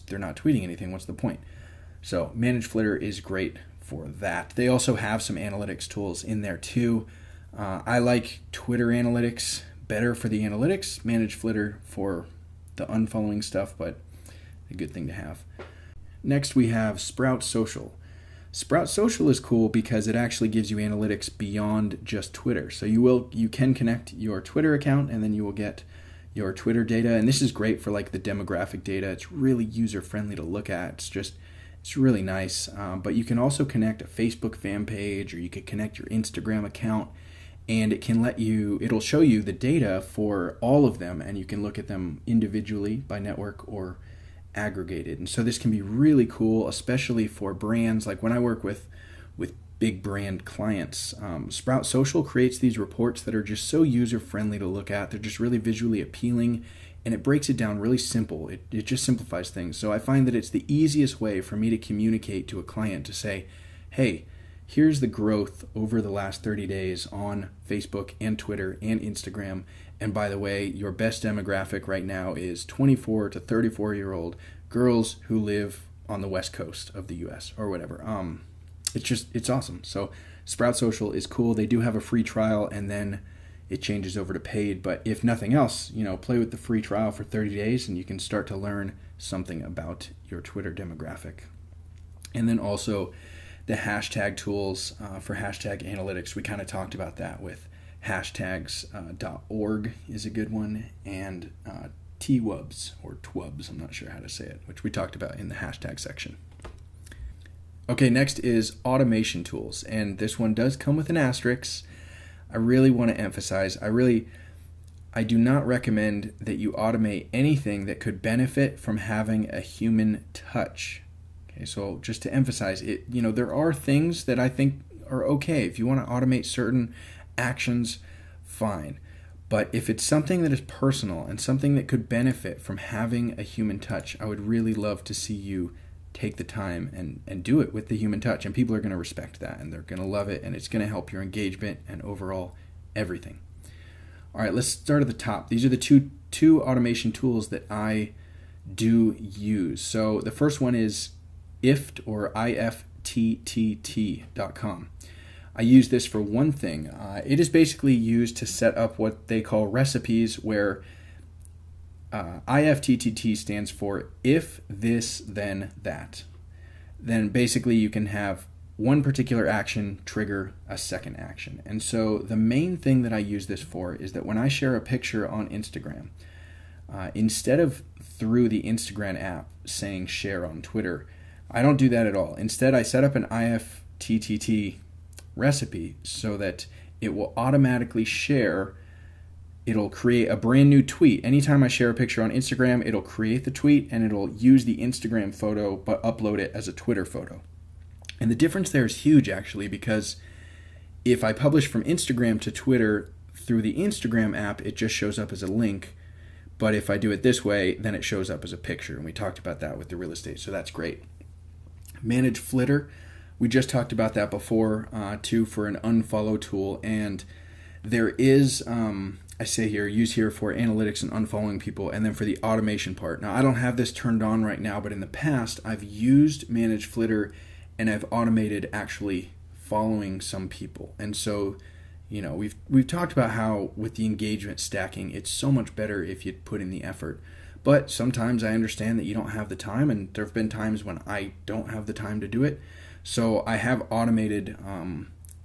they're not tweeting anything. What's the point? So Manage Flitter is great for that. They also have some analytics tools in there too. I like Twitter analytics better for the analytics, Manage Flitter for the unfollowing stuff, but a good thing to have. Next we have Sprout Social. Sprout Social is cool because it actually gives you analytics beyond just Twitter. So you can connect your Twitter account and then you will get your Twitter data. And this is great for like the demographic data. It's really user friendly to look at. It's really nice. But you can also connect a Facebook fan page, or you could connect your Instagram account, and it'll show you the data for all of them, and you can look at them individually by network or aggregated. And so this can be really cool, especially for brands. Like when I work with big brand clients, Sprout Social creates these reports that are just so user friendly to look at. They're just really visually appealing, and it breaks it down really simple. It just simplifies things. So I find that it's the easiest way for me to communicate to a client to say, hey, here's the growth over the last 30 days on Facebook and Twitter and Instagram. And by the way, your best demographic right now is 24 to 34-year-old girls who live on the West Coast of the US or whatever. It's awesome. So Sprout Social is cool. They do have a free trial, and then it changes over to paid. But if nothing else, play with the free trial for 30 days and you can start to learn something about your Twitter demographic. And then also the hashtag tools for hashtag analytics. We kind of talked about that with hashtags.org is a good one, and TWUBs or TWUBs, I'm not sure how to say it, which we talked about in the hashtag section. Okay, next is automation tools, and this one does come with an asterisk. I really want to emphasize, I do not recommend that you automate anything that could benefit from having a human touch. Okay, so just to emphasize it, there are things that I think are okay. If you want to automate certain actions, fine. But if it's something that is personal and something that could benefit from having a human touch, I would really love to see you take the time and do it with the human touch. And people are going to respect that, and they're going to love it, and it's going to help your engagement and overall everything. All right, let's start at the top. These are the two automation tools that I do use. So the first one is IFTT or IFTTT.com. I use this for one thing. It is basically used to set up what they call recipes, where IFTTT stands for if this then that. Then basically you can have one particular action trigger a second action. And so the main thing that I use this for is that when I share a picture on Instagram, instead of through the Instagram app saying share on Twitter, I don't do that at all. Instead, I set up an IFTTT recipe so that it will automatically share. It'll create a brand new tweet. Anytime I share a picture on Instagram, it'll create the tweet and it'll use the Instagram photo but upload it as a Twitter photo. And the difference there is huge, actually, because if I publish from Instagram to Twitter through the Instagram app, it just shows up as a link. But if I do it this way, then it shows up as a picture. And we talked about that with the real estate, so that's great. Manage Flitter. We just talked about that before, too, for an unfollow tool. And there is, I say here, use here for analytics and unfollowing people, and then for the automation part. Now, I don't have this turned on right now, but in the past, I've used Manage Flitter, and I've automated actually following some people. And so, we've talked about how with the engagement stacking, it's so much better if you put in the effort. But sometimes I understand that you don't have the time, and there have been times when I don't have the time to do it. So I have automated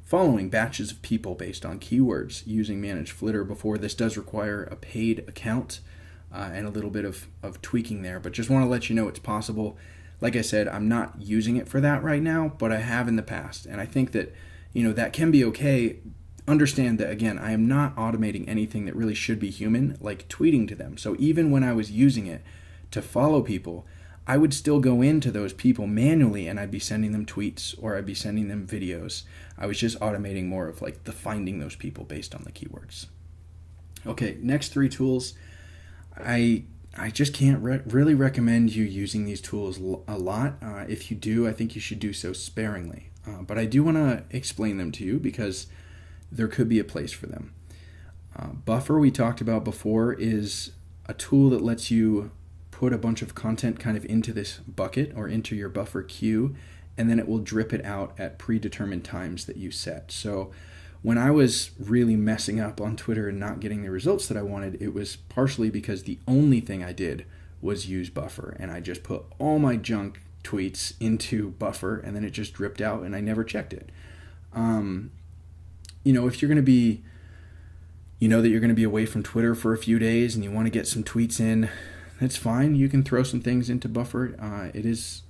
following batches of people based on keywords using Manage Flitter before. This does require a paid account and a little bit of tweaking there, but just want to let you know it's possible. Like I said, I'm not using it for that right now, but I have in the past, and I think that that can be okay. Understand that, again, I am not automating anything that really should be human, like tweeting to them. So even when I was using it to follow people, I would still go into those people manually and I'd be sending them tweets or I'd be sending them videos. I was just automating more of like the finding those people based on the keywords. Okay, next three tools. I just can't really recommend you using these tools a lot. If you do, I think you should do so sparingly. But I do want to explain them to you because there could be a place for them. Buffer, we talked about before, is a tool that lets you put a bunch of content kind of into this bucket or into your buffer queue, and then it will drip it out at predetermined times that you set. So when I was really messing up on Twitter and not getting the results that I wanted, it was partially because the only thing I did was use buffer, and I just put all my junk tweets into buffer, and then it just dripped out, and I never checked it. If you're going to be, that you're going to be away from Twitter for a few days and you want to get some tweets in, that's fine. You can throw some things into buffer. It is,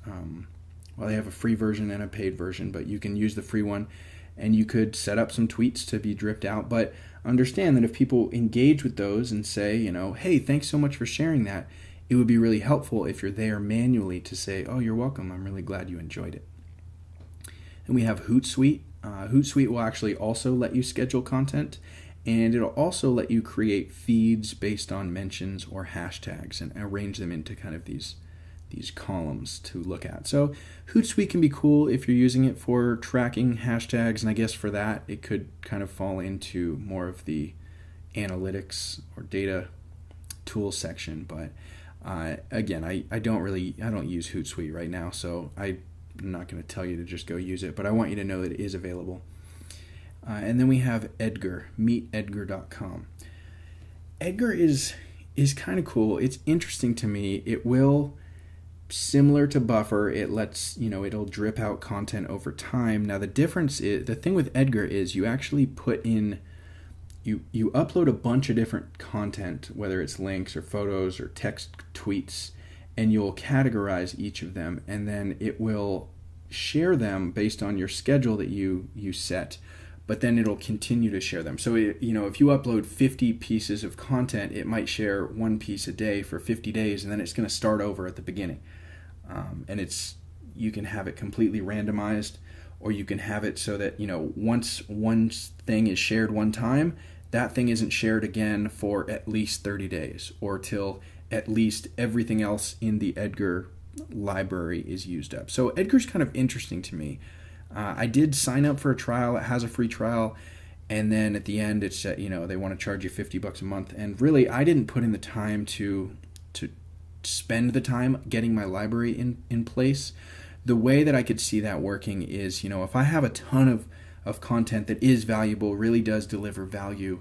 they have a free version and a paid version, but you can use the free one, and you could set up some tweets to be dripped out. But understand that if people engage with those and say, hey, thanks so much for sharing that, it would be really helpful if you're there manually to say, oh, you're welcome. I'm really glad you enjoyed it. And we have Hootsuite. Hootsuite will actually also let you schedule content, and it'll also let you create feeds based on mentions or hashtags and arrange them into kind of these columns to look at. So Hootsuite can be cool if you're using it for tracking hashtags, and I guess for that it could kind of fall into more of the analytics or data tool section. But again, I don't use Hootsuite right now, so I'm not going to tell you to just go use it, but I want you to know that it is available. And then we have Edgar, meetedgar.com. Edgar is kind of cool. It's interesting to me. It will, similar to Buffer, it lets, it'll drip out content over time. Now the difference is, the thing with Edgar is you actually put in, you upload a bunch of different content, whether it's links or photos or text tweets, and you'll categorize each of them, and then it will share them based on your schedule that you set, but then it'll continue to share them. So, if you upload 50 pieces of content, it might share one piece a day for 50 days, and then it's going to start over at the beginning. And you can have it completely randomized, or you can have it so that, once one thing is shared one time, that thing isn't shared again for at least 30 days, or till at least everything else in the Edgar library is used up. So Edgar's kind of interesting to me. I did sign up for a trial. It has a free trial, and then at the end it's they want to charge you $50 a month, and really I didn't put in the time to spend the time getting my library in place. The way that I could see that working is, if I have a ton of content that is valuable, really does deliver value,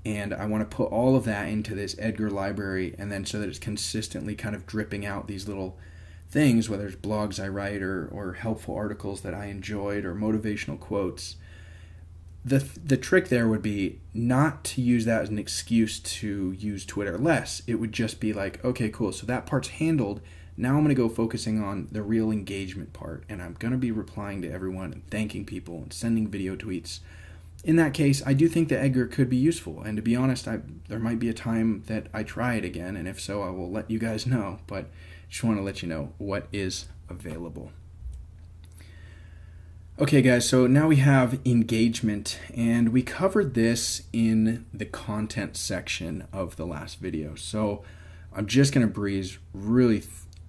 and I want to put all of that into this Edgar library, and then so that it's consistently kind of dripping out these little things, whether it's blogs I write or helpful articles that I enjoyed or motivational quotes. The trick there would be not to use that as an excuse to use Twitter less. It would just be like, okay, cool, so that part's handled. Now I'm going to go focusing on the real engagement part, and I'm going to be replying to everyone and thanking people and sending video tweets. In that case, I do think that Edgar could be useful, and to be honest, there might be a time that I try it again, and if so, I will let you guys know, but just want to let you know what is available. Okay guys, so now we have engagement, and we covered this in the content section of the last video, so I'm just going to breeze really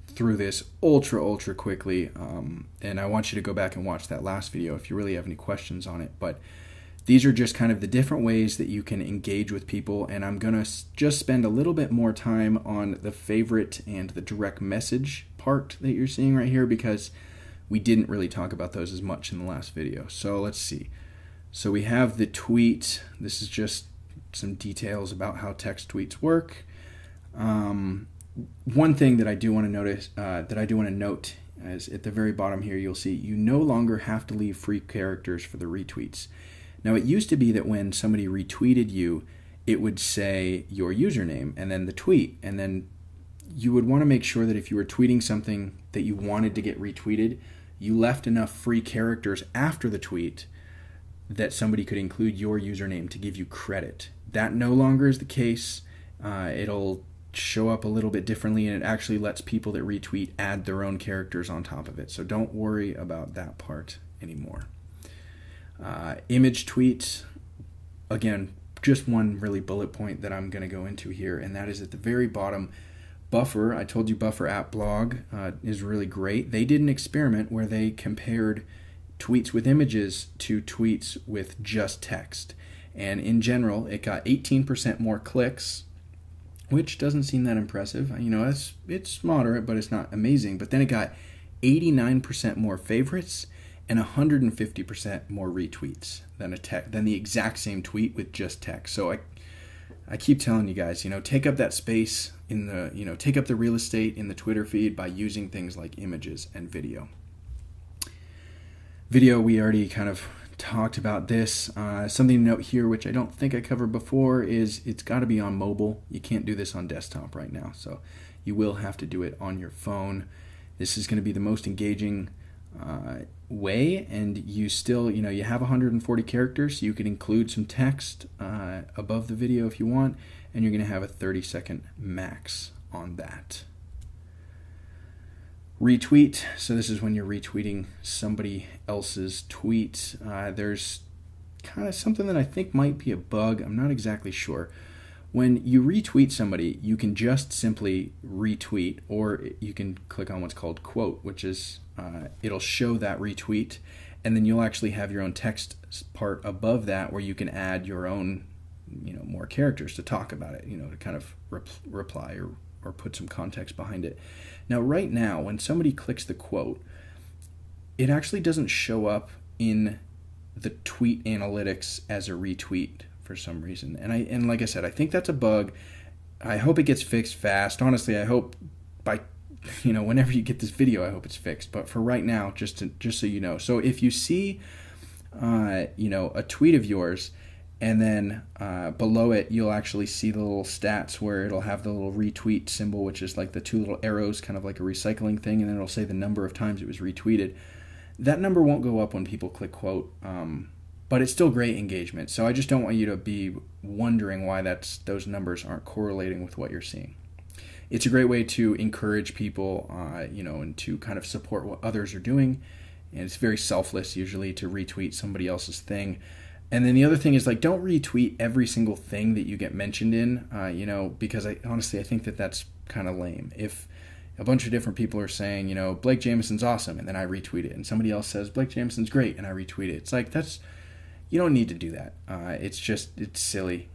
through this ultra quickly, and I want you to go back and watch that last video if you really have any questions on it. But these are just kind of the different ways that you can engage with people, and I'm going to just spend a little bit more time on the favorite and the direct message part that you're seeing right here, because we didn't really talk about those as much in the last video. So let's see. So we have the tweet. This is just some details about how text tweets work. One thing that I do want to note is at the very bottom here, you'll see you no longer have to leave free characters for the retweets. Now, it used to be that when somebody retweeted you, it would say your username and then the tweet, and then you would want to make sure that if you were tweeting something that you wanted to get retweeted, you left enough free characters after the tweet that somebody could include your username to give you credit. That no longer is the case. It'll show up a little bit differently, and it actually lets people that retweet add their own characters on top of it. So don't worry about that part anymore. Image tweets, again, just one really bullet point that I'm going to go into here, and that is at the very bottom. Buffer, I told you Buffer app blog is really great. They did an experiment where they compared tweets with images to tweets with just text, and in general it got 18% more clicks which doesn't seem that impressive. You know, it's moderate, but it's not amazing. But then it got 89% more favorites and 150% more retweets than the exact same tweet with just text. So I keep telling you guys, you know, take up that space take up the real estate in the Twitter feed by using things like images and video. Video, we already kind of talked about this. Something to note here, which I don't think I covered before, is it's got to be on mobile. You can't do this on desktop right now, so you will have to do it on your phone. This is going to be the most engaging way, and you still, you have 140 characters, so you can include some text above the video if you want, and you're going to have a 30-second max on that. Retweet, so this is when you're retweeting somebody else's tweet. There's kind of something that I think might be a bug. I'm not exactly sure. When you retweet somebody, you can just simply retweet, or you can click on what's called quote, which is it'll show that retweet, and then you'll actually have your own text part above that where you can add your own, more characters to talk about it, to kind of reply or put some context behind it. Now, right now, when somebody clicks the quote, it actually doesn't show up in the tweet analytics as a retweet for some reason. And like I said, I think that's a bug. I hope it gets fixed fast. Honestly, I hope by, whenever you get this video, I hope it's fixed. But for right now, just so you know. So if you see, a tweet of yours, and then below it, you'll actually see the little stats where it'll have the little retweet symbol, which is like the two little arrows, kind of like a recycling thing, and then it'll say the number of times it was retweeted. That number won't go up when people click quote, but it's still great engagement. So I just don't want you to be wondering why those numbers aren't correlating with what you're seeing. It's a great way to encourage people, and to kind of support what others are doing. And it's very selfless usually to retweet somebody else's thing. And then the other thing is, don't retweet every single thing that you get mentioned in, because I think that's kind of lame. If a bunch of different people are saying, Blake Jamison's awesome, and then I retweet it, and somebody else says Blake Jamison's great, and I retweet it. It's you don't need to do that. It's silly.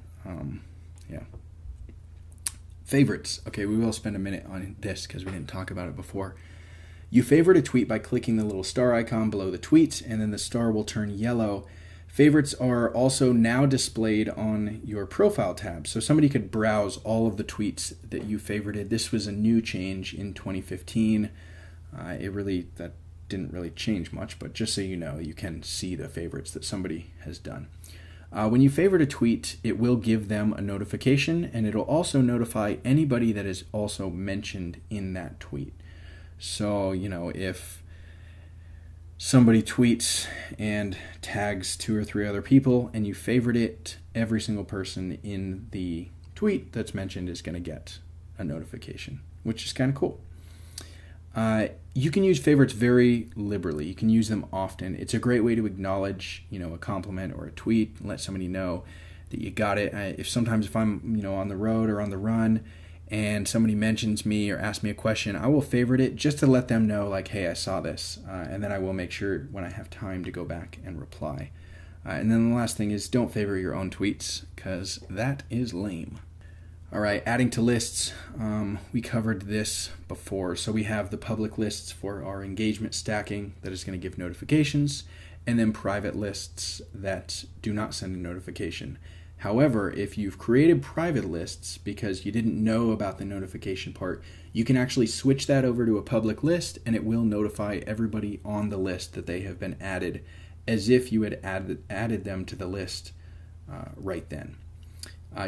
Favorites. Okay, we will spend a minute on this because we didn't talk about it before. You favorite a tweet by clicking the little star icon below the tweet, and then the star will turn yellow. Favorites are also now displayed on your profile tab, so somebody could browse all of the tweets that you favorited. This was a new change in 2015. That didn't really change much, but just so you know, you can see the favorites that somebody has done. When you favorite a tweet, it will give them a notification, and it'll also notify anybody that is also mentioned in that tweet. So, if somebody tweets and tags 2 or 3 other people and you favorite it, every single person in the tweet that's mentioned is going to get a notification, which is kind of cool. You can use favorites very liberally. You can use them often. It's a great way to acknowledge, a compliment or a tweet and let somebody know that you got it. If I'm, on the road or on the run, and somebody mentions me or asks me a question, I will favorite it just to let them know, hey, I saw this. And then I will make sure when I have time to go back and reply. And then the last thing is, don't favor your own tweets, because that is lame. All right, adding to lists. We covered this before. So we have the public lists for our engagement stacking that is going to give notifications, and then private lists that do not send a notification. However, if you've created private lists because you didn't know about the notification part, you can actually switch that over to a public list, and it will notify everybody on the list that they have been added, as if you had added them to the list right then.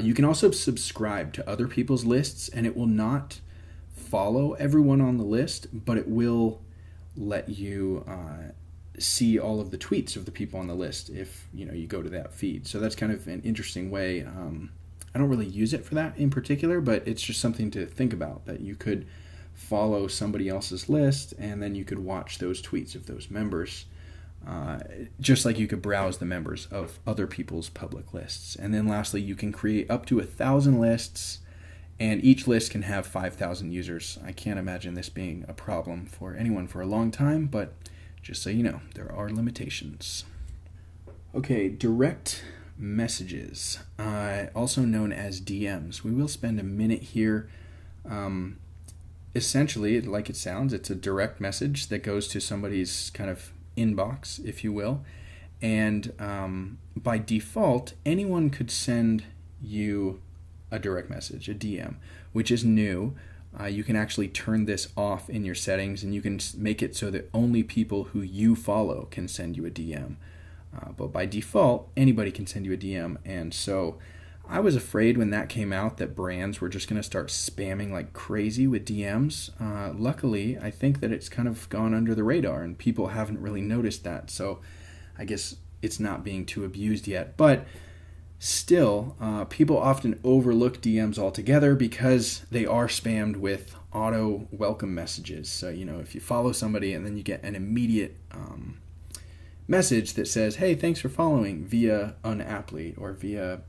You can also subscribe to other people's lists, and it will not follow everyone on the list, but it will let you see all of the tweets of the people on the list if you go to that feed. So that's kind of an interesting way. I don't really use it for that in particular, but it's just something to think about, that you could follow somebody else's list and then you could watch those tweets of those members, just like you could browse the members of other people's public lists. And then lastly, you can create up to 1,000 lists, and each list can have 5,000 users. I can't imagine this being a problem for anyone for a long time, but just so you know, there are limitations. Okay, direct messages, also known as DMs. We will spend a minute here. Essentially, like it sounds, it's a direct message that goes to somebody's kind of inbox, if you will. And by default, anyone could send you a direct message, a DM, which is new. You can actually turn this off in your settings, and you can make it so that only people who you follow can send you a DM. But by default, anybody can send you a DM. And so I was afraid when that came out that brands were just going to start spamming like crazy with DMs. Luckily, I think that it's kind of gone under the radar and people haven't really noticed that. So I guess it's not being too abused yet. But still, people often overlook DMs altogether because they are spammed with auto welcome messages. So, if you follow somebody and then you get an immediate message that says, hey, thanks for following via an applet or via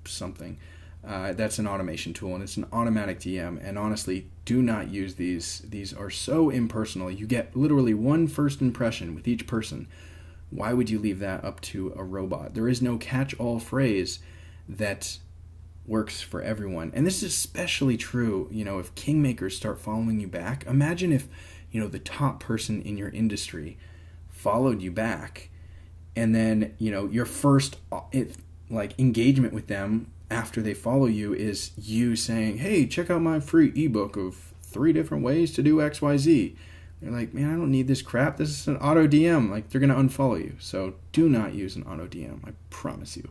something, that's an automation tool, and it's an automatic DM. And honestly, do not use these. These are so impersonal. You get literally one first impression with each person. Why would you leave that up to a robot? There is no catch-all phrase that works for everyone. And this is especially true, if kingmakers start following you back. Imagine if, the top person in your industry followed you back, and then, your first engagement with them after they follow you is you saying, hey, check out my free ebook of 3 different ways to do XYZ. They're like, man, I don't need this crap. This is an auto DM. They're going to unfollow you. So do not use an auto DM. I promise you.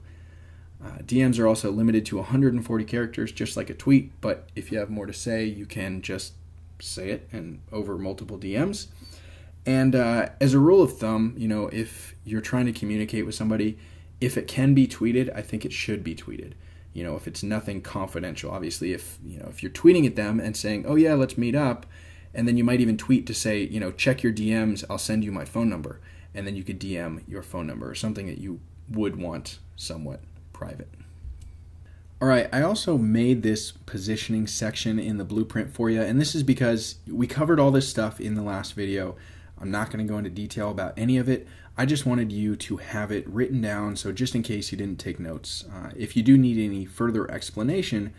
DMs are also limited to 140 characters, just like a tweet. But if you have more to say, you can just say it and over multiple DMs. And as a rule of thumb, if you're trying to communicate with somebody, if it can be tweeted, I think it should be tweeted. If it's nothing confidential. Obviously, if you're tweeting at them and saying, oh yeah, let's meet up, and then you might even tweet to say, check your DMs, I'll send you my phone number. And then you could DM your phone number or something that you would want somewhat private. All right, I also made this positioning section in the blueprint for you. And this is because we covered all this stuff in the last video. I'm not going to go into detail about any of it. I just wanted you to have it written down, so just in case you didn't take notes. If you do need any further explanation,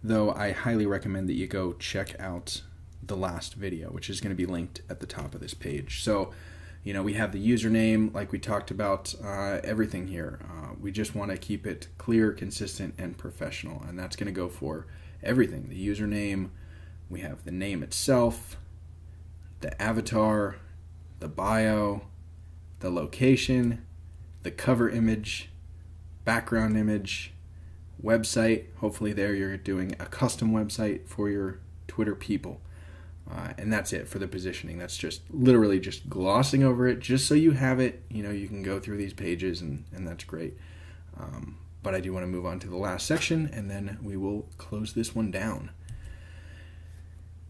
though, I highly recommend that you go check out the last video, which is going to be linked at the top of this page. So, we have the username, like we talked about, everything here. We just want to keep it clear, consistent, and professional, and that's going to go for everything. The username, we have the name itself, the avatar, the bio, the location, the cover image, background image, website. Hopefully there you're doing a custom website for your Twitter people. And that's it for the positioning. That's just literally just glossing over it just so you have it. You can go through these pages and that's great. But I do want to move on to the last section, and then we will close this one down.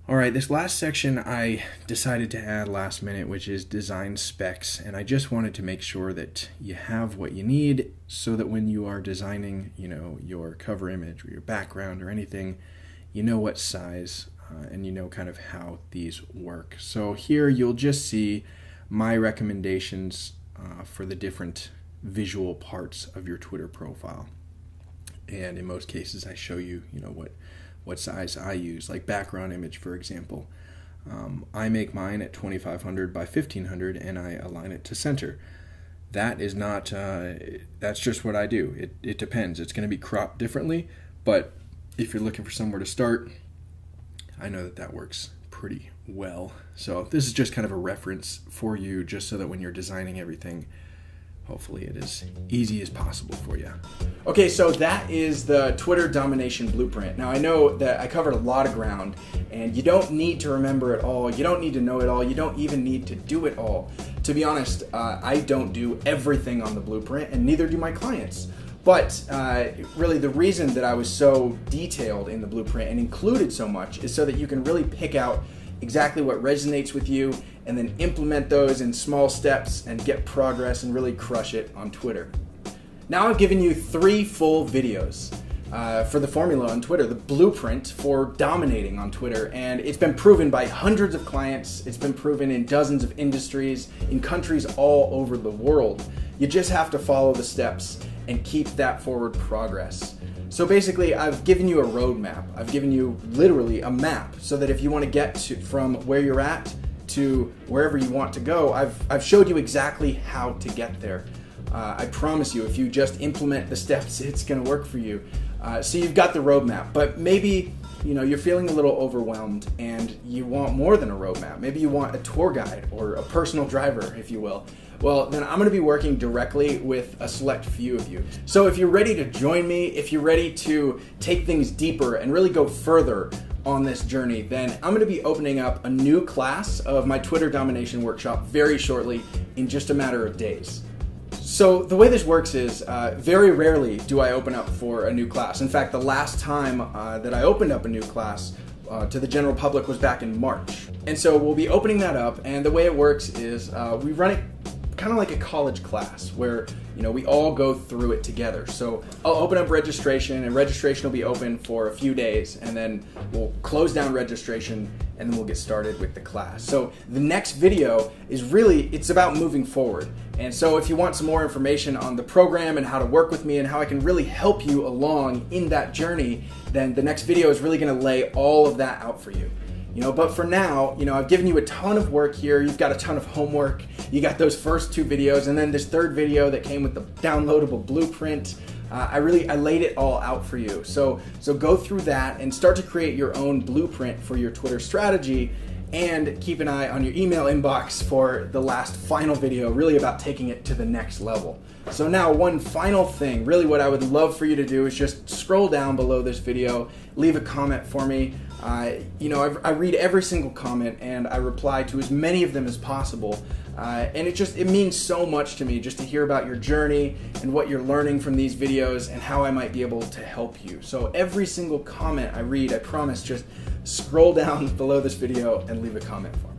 All right, this last section I decided to add last minute, which is design specs. And I just wanted to make sure that you have what you need so that when you are designing, your cover image or your background or anything, you know what size and you know kind of how these work. So here you'll just see my recommendations for the different visual parts of your Twitter profile. And in most cases, I show you, what size I use, like background image, for example. I make mine at 2500 by 1500 and I align it to center. That is not, that's just what I do. It depends. It's going to be cropped differently, but if you're looking for somewhere to start, I know that works pretty well. So this is just kind of a reference for you, just so that when you're designing everything, hopefully it is easy as possible for you. Okay, so that is the Twitter domination blueprint. Now I know that I covered a lot of ground, and you don't need to remember it all. You don't need to know it all. You don't even need to do it all. To be honest, I don't do everything on the blueprint, and neither do my clients. But really the reason that I was so detailed in the blueprint and included so much is so that you can really pick out exactly what resonates with you and then implement those in small steps and get progress and really crush it on Twitter. Now I've given you 3 full videos for the formula on Twitter, the blueprint for dominating on Twitter, and it's been proven by hundreds of clients. It's been proven in dozens of industries, in countries all over the world. You just have to follow the steps and keep that forward progress. So basically, I've given you a roadmap. I've given you literally a map so that if you want to get from where you're at to wherever you want to go, I've showed you exactly how to get there. I promise you, if you just implement the steps, it's going to work for you. So you've got the roadmap, but maybe you're feeling a little overwhelmed and you want more than a roadmap. Maybe you want a tour guide or a personal driver, if you will. Well, then I'm going to be working directly with a select few of you. So if you're ready to join me, if you're ready to take things deeper and really go further on this journey, then I'm going to be opening up a new class of my Twitter domination workshop very shortly, in just a matter of days. So the way this works is very rarely do I open up for a new class. In fact, the last time that I opened up a new class to the general public was back in March. And so we'll be opening that up, and the way it works is we run it kind of like a college class where we all go through it together. So I'll open up registration, and registration will be open for a few days, and then we'll close down registration, and then we'll get started with the class. So the next video is it's about moving forward. And so if you want some more information on the program and how to work with me and how I can really help you along in that journey, then the next video is really going to lay all of that out for you. But for now, I've given you a ton of work here. You've got a ton of homework. You got those first 2 videos, and then this 3rd video that came with the downloadable blueprint. I laid it all out for you. So go through that and start to create your own blueprint for your Twitter strategy, and keep an eye on your email inbox for the last final video, really about taking it to the next level. So now, one final thing, really what I would love for you to do is just scroll down below this video, leave a comment for me. I read every single comment and I reply to as many of them as possible. And it means so much to me just to hear about your journey and what you're learning from these videos and how I might be able to help you. So every single comment I read, I promise, just scroll down below this video and leave a comment for me.